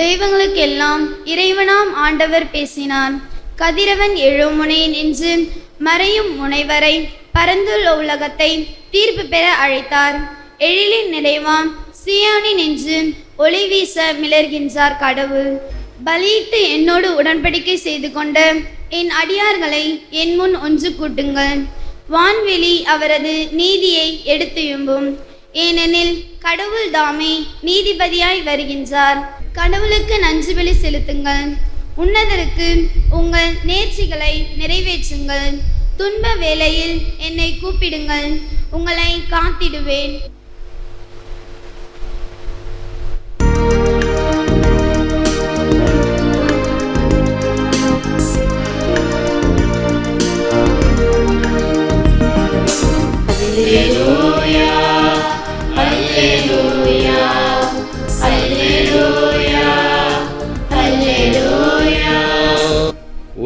தெய்வங்களுக்கெல்லாம் இறைவனாம் ஆண்டவர் பேசினார். கதிரவன் எழுமுனை நின்று மறையும் முனைவரை பரந்துள்ள உலகத்தை தீர்ப்பு பெற அழைத்தார். எழிலின் நிறைவாம் சியோனி நின்று ஒளி வீச மிளர்கின்றார் கடவுள். பலியிட்டு என்னோடு உடன்படிக்கை செய்து கொண்ட என் அடியார்களை என் முன் ஒன்று கூட்டுங்கள். வான்வெளி அவரது நீதியை எடுத்துயும்பும். ஏனெனில் கடவுள் தாமே நீதிபதியாய் வருகின்றார். கடவுளுக்கு நன்றி பலி செலுத்துங்கள். உன்னதருக்கு உங்கள் நேர்ச்சிகளை நிறைவேற்றுங்கள். துன்ப வேளையில் என்னை கூப்பிடுங்கள், உங்களை காத்திடுவேன்.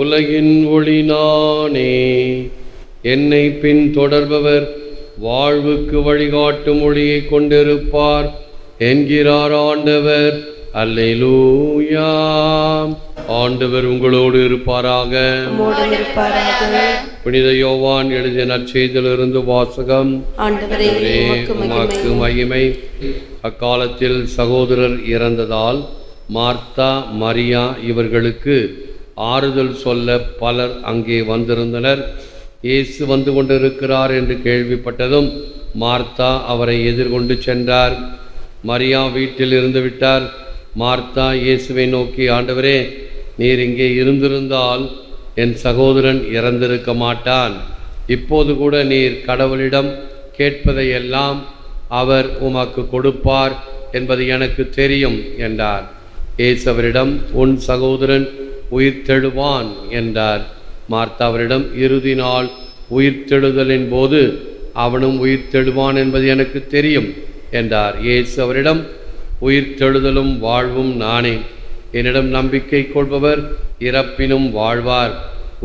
உலகின் ஒளி நானே, என்னை பின் தொடர்பவர் வாழ்வுக்கு வழிகாட்டும் ஒளியை கொண்டிருப்பார் என்கிறார் ஆண்டவர். அல்லேலூயா. ஆண்டவர் உங்களோடு இருப்பாராக. புனித யோவான் எழுதிய நற்செய்தியிலிருந்து வாசகம். உமக்கு மகிமை. அக்காலத்தில் சகோதரர் இறந்ததால் மார்த்தா மரியா இவர்களுக்கு ஆறுதல் சொல்ல பலர் அங்கே வந்திருந்தனர். இயேசு வந்து கொண்டிருக்கிறார் என்று கேள்விப்பட்டதும் மார்த்தா அவரை எதிர்கொண்டு சென்றார். மரியா வீட்டில் இருந்து விட்டார். மார்த்தா இயேசுவை நோக்கி, ஆண்டவரே, நீர் இங்கே இருந்திருந்தால் என் சகோதரன் இறந்திருக்க மாட்டான். இப்போது கூட நீர் கடவுளிடம் கேட்பதையெல்லாம் அவர் உமக்கு கொடுப்பார் என்பது எனக்கு தெரியும் என்றார். இயேசு அவரிடம், உன் சகோதரன் உயிர்த்தெழுவான் என்றார். மார்த்தா அவரிடம், இறுதி நாள் உயிர்த்தெழுதலின் போது அவனும் உயிர்த்தெழுவான் என்பது எனக்கு தெரியும் என்றார். இயேசு அவரிடம், உயிர்த்தெழுதலும் வாழ்வும் நானே. என்னிடம் நம்பிக்கை கொள்பவர் இறப்பினும் வாழ்வார்.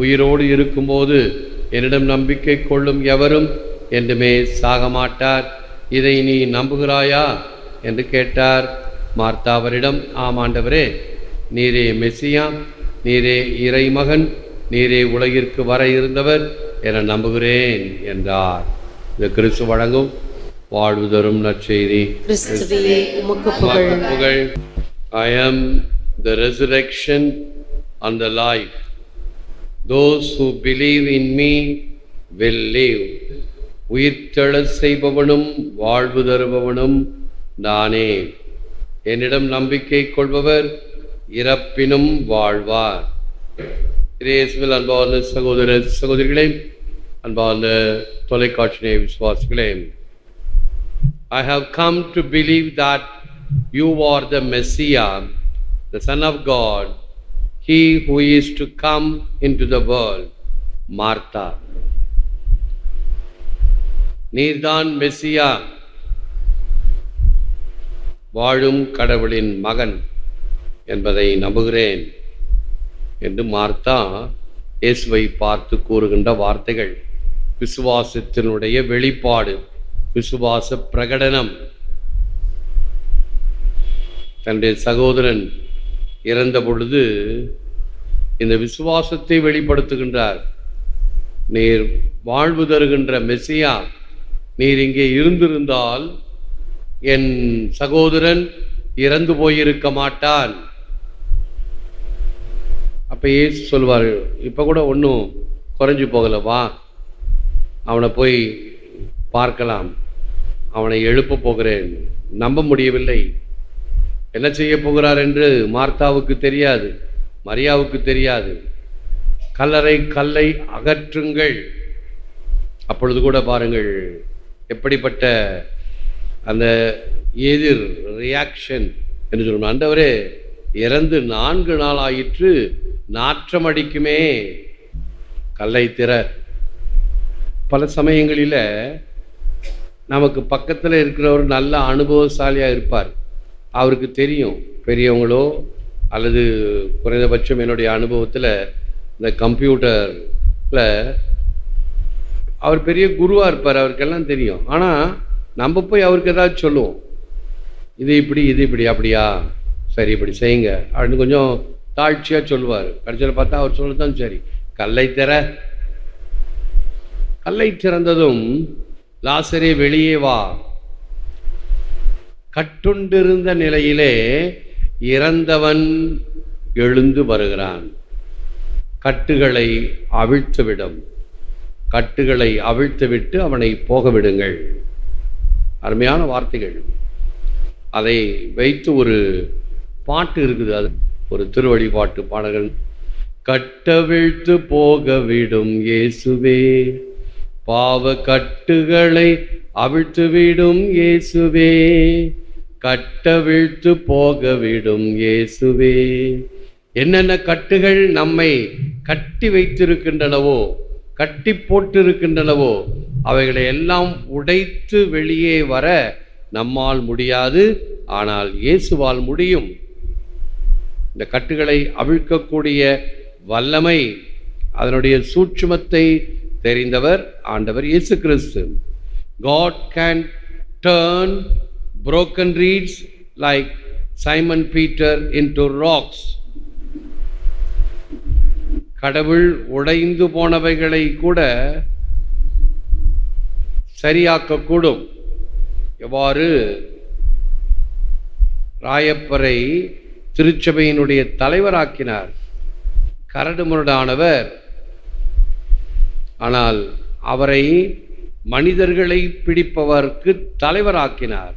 உயிரோடு இருக்கும்போது என்னிடம் நம்பிக்கை கொள்ளும் எவரும் என்றுமே சாக மாட்டார். இதை நீ நம்புகிறாயா என்று கேட்டார். மார்த்தா அவரிடம், ஆம் ஆண்டவரே, நீரே மெசியா, நீரே இறைமகன், நீரே உலகிற்கு வர இருந்தவர் என நம்புகிறேன் என்றார். இது கிறிஸ்து வழங்கும் வாழ்வு தரும் நற்செய்தி. புகழ். I am the resurrection and the life. Those who believe in me will live. உயிர்த்தெழச் செய்பவனும் வாழ்வு தருபவனும் நானே. என்னிடம் நம்பிக்கை கொள்பவர் இறப்பினும் வாழ்வார். இயேசுவில் அன்பார்ந்த சகோதர சகோதரிகளே, அன்பார்ந்த தொலைக்காட்சி விசுவாசிகளே, I have come to believe that you are the Messiah, the Son of God, he who is to come into the world. Martha, நீர்தான் மெசியா, வாழும் கடவுளின் மகன் என்பதை நம்புகிறேன் என்று மார்த்தா இயேசுவை பார்த்து கூறுகின்ற வார்த்தைகள் விசுவாசத்தினுடைய வெளிப்பாடு, விசுவாச பிரகடனம். தன்னுடைய சகோதரன் இறந்த பொழுது இந்த விசுவாசத்தை வெளிப்படுத்துகின்றார். நீர் வாழ்வு தருகின்ற மெசியா, நீர் இங்கே இருந்திருந்தால் என் சகோதரன் இறந்து போயிருக்க மாட்டான். அப்ப இயேசு சொல்வார், இப்ப கூட ஒன்றும் குறைஞ்சு போகல, வா அவனை போய் பார்க்கலாம், அவனை எழுப்ப போகிறேன். நம்ப முடியவில்லை. என்ன செய்ய போகிறார் என்று மார்த்தாவுக்கு தெரியாது, மரியாவுக்கு தெரியாது. கல்லை அகற்றுங்கள். அப்பொழுது கூட பாருங்கள் எப்படிப்பட்ட அந்த எதிர் ரியாக்ஷன் என்று சொல்லணும். ஆண்டவரே, இறந்து 4 நாள் ஆயிற்று, நாற்றம் அடிக்குமே, கல்லை திற. பல சமயங்களில் நமக்கு பக்கத்தில் இருக்கிறவர் நல்ல அனுபவசாலியாக இருப்பார். அவருக்கு தெரியும், பெரியவங்களோ அல்லது குறைந்தபட்சம் என்னுடைய அனுபவத்தில் இந்த கம்ப்யூட்டரில் அவர் பெரிய குருவாக இருப்பார், அவருக்கெல்லாம் தெரியும். ஆனால் நம்ம போய் அவருக்கு ஏதாச்சும் சொல்லுவோம், இது இப்படி அப்படியா, சரி இப்படி செய்யுங்க அப்படின்னு கொஞ்சம் தாழ்ச்சியாக சொல்லுவார். கடைசியில் பார்த்தா அவர் சொல்லத்தான் சரி கல்லை திறந்ததும் லாசரே வெளியே வா. கட்டுண்டிருந்த நிலையிலே இறந்தவன் எழுந்து வருகிறான். கட்டுகளை அவிழ்த்துவிட்டு அவனை போக விடுங்கள். அருமையான வார்த்தைகள். அதை வைத்து ஒரு பாட்டு இருக்குது, அது ஒரு திருவழி பாட்டு பாடல்கள். கட்டவிழ்த்து போக விடும் இயேசுவே, பாவ கட்டுகளை அவிழ்த்துவிடும் இயேசுவே, கட்டவிழ்த்து போக விடும் இயேசுவே. என்னென்ன கட்டுகள் நம்மை கட்டி வைத்திருக்கின்றனவோ, கட்டி போட்டிருக்கின்றனவோ, அவைகளை எல்லாம் உடைத்து வெளியே வர நம்மால் முடியாது, ஆனால் இயேசுவால் முடியும். இந்த கட்டுகளை அவிழ்க்கக்கூடிய வல்லமை, அதனுடைய சூட்சுமத்தை தெரிந்தவர் ஆண்டவர் இயேசு கிறிஸ்து. God can turn broken reeds like Simon Peter into rocks. கடவுள் உடைந்து போனவைகளை கூட சரியாக்கக்கூடும். எவ்வாறு ராயப்பரை திருச்சபையினுடைய தலைவராக்கினார். கரடுமுரடானவர், ஆனால் அவரை மனிதர்களை பிடிப்பவர்க்கு தலைவராக்கினார்.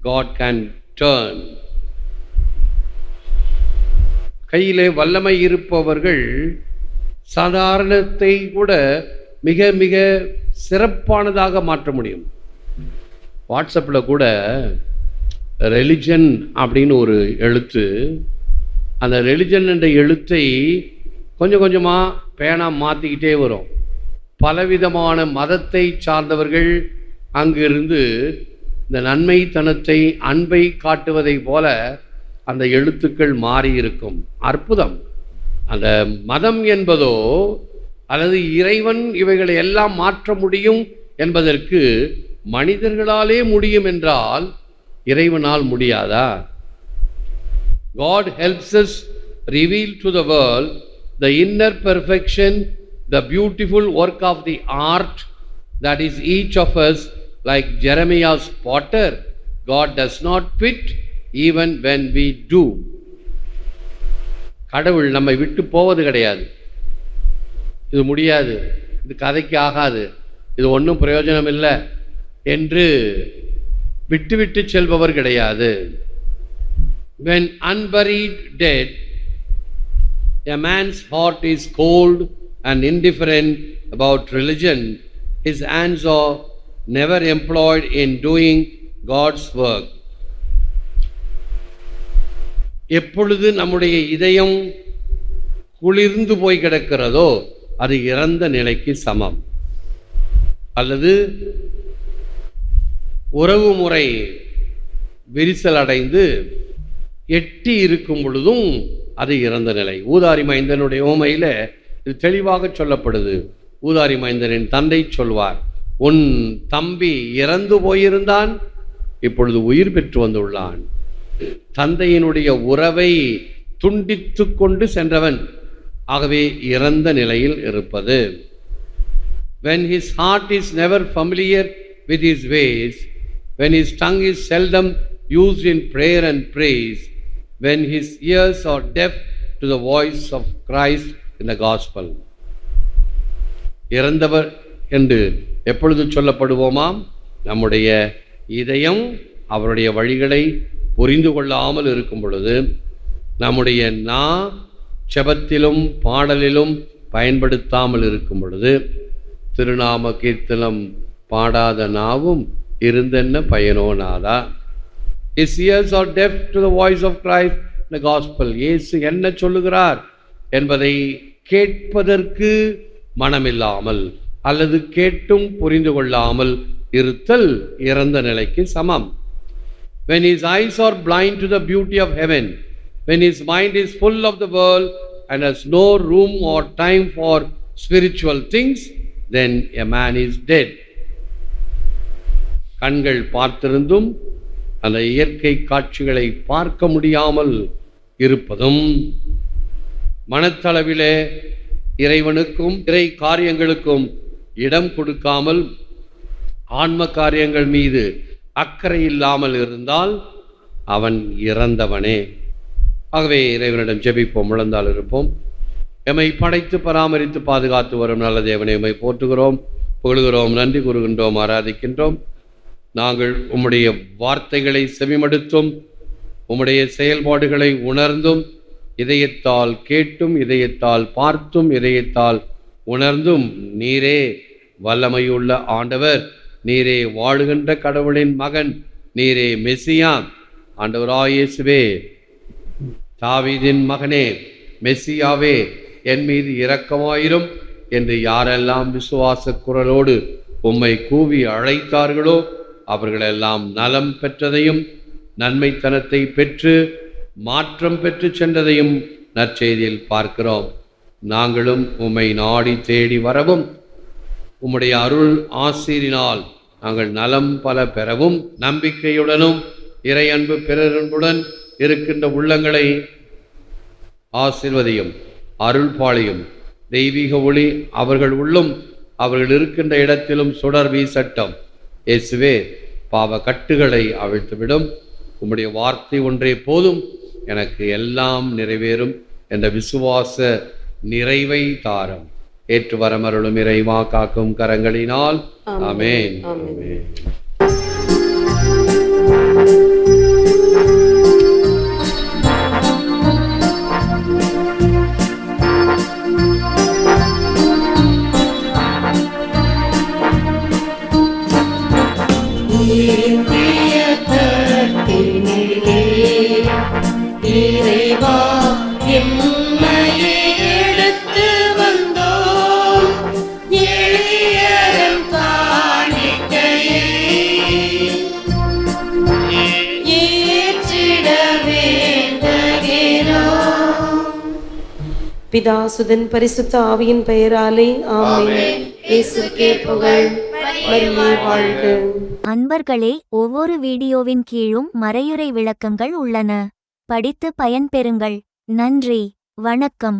God can turn. கையிலே வல்லமை இருப்பவர்கள் சாதாரணத்தை கூட மிக மிக சிறப்பானதாக மாற்ற முடியும். வாட்ஸ்அப்பில் கூட ரெலிஜன் அப்படின்னு ஒரு எழுத்து, அந்த ரெலிஜன் என்ற எழுத்தை கொஞ்சம் கொஞ்சமாக பேனா மாற்றிக்கிட்டே வரும். பலவிதமான மதத்தை சார்ந்தவர்கள் அங்கிருந்து இந்த நன்மைத்தனத்தை, அன்பை காட்டுவதை போல அந்த எழுத்துக்கள் மாறி இருக்கும். அற்புதம். அந்த மதம் என்பதோ அல்லது இறைவன் இவைகளை எல்லாம் மாற்ற முடியும் என்பதற்கு மனிதர்களாலே முடியும் என்றால் இறைவனால் முடியாதா? God helps us reveal to the world the inner perfection, the beautiful work of the art that is each of us. Like Jeremiah's potter, God does not quit even when we do. கடவுள் நம்மை விட்டு போவது கிடையாது. இது முடியாது, இது கதைக்கு ஆகாது, இது ஒன்றும் பிரயோஜனம் இல்லை என்று விட்டு செல்பவர் கிடையாது. When unburied dead, a man's heart is cold and indifferent about religion. His hands are never employed in doing God's work. எப்பொழுது நம்முடைய இதயம் குளிர்ந்து போய் கிடக்கிறதோ அது இறந்த நிலைக்கு சமம். அல்லது உறவு முறை விரிசல் அடைந்து எட்டி இருக்கும் பொழுதும் அது இறந்த நிலை. ஊதாரி மைந்தனுடைய உவமையில இது தெளிவாக சொல்லப்படுது. ஊதாரி மைந்தனின் தந்தை சொல்வார், உன் தம்பி இறந்து போயிருந்தான், இப்பொழுது உயிர் பெற்று வந்துள்ளான். தந்தையினுடைய உறவை துண்டித்து கொண்டு சென்றவன், ஆகவே இறந்த நிலையில் இருப்பது. When his heart is never familiar with his ways, when his tongue is seldom used in prayer and praise, when his ears are deaf to the voice of Christ in the gospel. இறந்தவர் என்று எப்பொழுது சொல்லப்படுவோமாம்? நம்முடைய இதயம் அவருடைய வழிகளை புரிந்து கொள்ளாமல் இருக்கும் பொழுது, நம்முடைய நா செபத்திலும் பாடலிலும் பயன்படுத்தாமல் இருக்கும் பொழுது, திருநாம கீர்த்தனம் பாடாத நாவும் இருந்தென்ன பயனோ நாதா. His ears are deaf to the voice of Christ in the gospel. இயேசு என்ன சொல்லுகிறார் என்பதை கேட்பதற்கு மனமில்லாமல் அல்லது கேட்டும் புரிந்து கொள்ளாமல் இருத்தல் இறந்த நிலைக்கு சமம். When his eyes are blind to the beauty of heaven, when his mind is full of the world and has no room or time for spiritual things, then a man is dead. கண்கள் பார்த்திருந்தும் அந்த இயற்கை காட்சிகளை பார்க்க முடியாமல் இருப்பதும், மனத்தளவிலே இறைவனுக்கும் இறை காரியங்களுக்கும் இடம் கொடுக்காமல் ஆன்ம காரியங்கள் மீது அக்கறை இல்லாமல் இருந்தால் அவன் இறந்தவனே. ஆகவே இறைவனிடம் ஜெபிப்போம், முழந்தால் இருப்போம். எம்மை படைத்து பராமரித்து பாதுகாத்து வரும் நல்ல தேவனை எம்மை போற்றுகிறோம், புகழுகிறோம், நன்றி கூறுகின்றோம், ஆராதிக்கின்றோம். நாங்கள் உம்முடைய வார்த்தைகளை செவிமடுத்தும், உம்முடைய செயல்பாடுகளை உணர்ந்தும், இதயத்தால் கேட்டும், இதயத்தால் பார்த்தும், இதயத்தால் உணர்ந்தும், நீரே வல்லமையுள்ள ஆண்டவர், நீரே வாழுகின்ற கடவுளின் மகன், நீரே மெசியா, ஆண்டவராய் இயேசுவே, தாவீதின் மகனே, மெசியாவே, என் மீது இரக்கமாயிரும் என்று யாரெல்லாம் விசுவாச குரலோடு உம்மை கூவி அழைத்தார்களோ அவர்களெல்லாம் நலம் பெற்றதையும் நன்மைத்தனத்தை பெற்று மாற்றம் பெற்று சென்றதையும் நற்செய்தியில் பார்க்கிறோம். நாங்களும் உம்மை நாடி தேடி வரவும் உம்முடைய அருள் ஆசீரினால் நாங்கள் நலம் பல பெறவும் நம்பிக்கையுடனும் இறை அன்பு பிறரன்புடன் இருக்கின்ற உள்ளங்களை ஆசீர்வதியும், அருள் பாலியும். தெய்வீக ஒளி அவர்கள் உள்ளும் அவர்கள் இருக்கின்ற இடத்திலும் சுடர் வீசட்டும். இயேசுவே, பாவ கட்டுகளை அவிழ்த்துவிடும். உம்முடைய வார்த்தை ஒன்றே போதும், எனக்கு எல்லாம் நிறைவேறும் என்ற விசுவாச நிறைவை தாரும். ஏற்று வரமருளும் இறைவா காக்கும் கரங்களினால். ஆமென். ஆமென். இறைவா, எம்மையே எடுத்து வந்தோம், எளியரும் காணிக்கையை ஏற்றிட வேண்டுகிறோம். பிதா, சுதன், பரிசுத்த ஆவியின் பெயராலே ஆமென். இயேசுவுக்கே புகழ். மரியே வாழ்க. அன்பர்களே, ஒவ்வொரு வீடியோவின் கீழும் மறையுரை விளக்கங்கள் உள்ளன. படித்து பயன்பெறுங்கள். நன்றி. வணக்கம்.